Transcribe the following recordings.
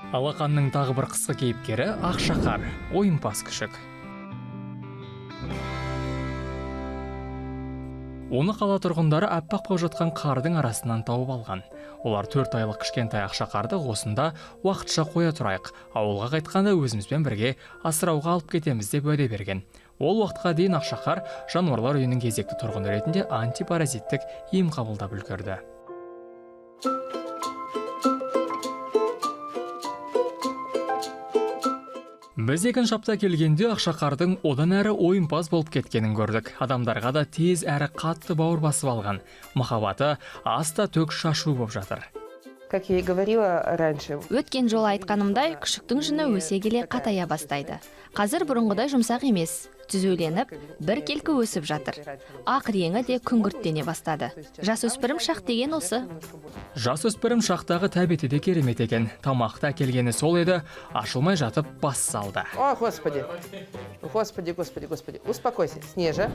Алақанның тағы бір қысқы кейіпкері Ақшақар, ойынпаз күшік. Оны қала тұрғындары аппақ болып жатқан қардың арасынан тауып алған. Олар 4 айлық кішкентай Ақшақарды осында уақытша қоя тұрайық, ауылға қайтқанда өзімізбен бірге асырауға алып кетеміз деп уәде берген. Ол уақытқа дейін Ақшақар жануарлар үйінің кезекті тұрғыны ретінде антипаразиттік ем қабылдап үлгерді. Біз екінші апта келгенде Ақшақардың одан әрі ойынпаз болып кеткенін көрдік. Адамдарға да тез әрі қатты бауыр басып алған. Махаббаты аста төк шашу болып жатыр. Как я и говорила раньше. Өткен жолы айтқанымдай, күшіктің жүні өсе келе қатая бастайды. Қазір бұрынғыдай жұмсақ емес, түзеуленіп, бір келкі өсіп жатыр. Ақ реңі де күңгірттене бастады. Жасөспірім шақ деген осы. Жасөспірім шақтағы тәбеті де керемет екен. Тамақта келгені сол еді, ашылмай жатып бас салды. О, Господи! Господи, Господи, Господи. Успокойся, Снежа.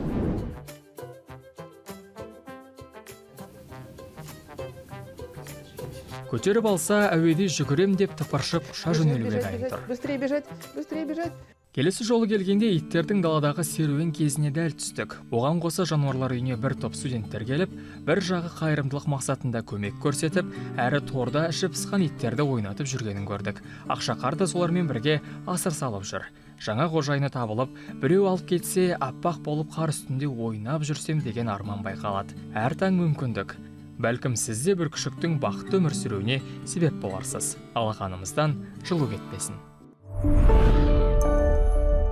Көтеріп алса, әуеде жүгірем деп тыпыршып ұша жөнелуге дайын тұр. Быстрее бежать, быстрее бежать. Келесі жолы келгенде иттердің даладағы серуен кезіне дәл түстік. Оған қоса жануарлар үйіне бір топ студенттер келіп, бір жағы қайырымдылық мақсатында көмек көрсетіп, әрі торда ішіп пысқан иттерді ойнатып жүргенін көрдік. Ақшақар да солармен бірге асыр салып жүр. Жаңа қожайыны табылып, біреу алып кетсе, аппақ болып қар үстінде ойнап жүрсем деген арман байқалады. Әр таң мүмкіндік. Бәлкім сізде бір күшіктің бақытты өмір сүруіне себеп боларсыз. Алақанымыздан жылу кетпесін.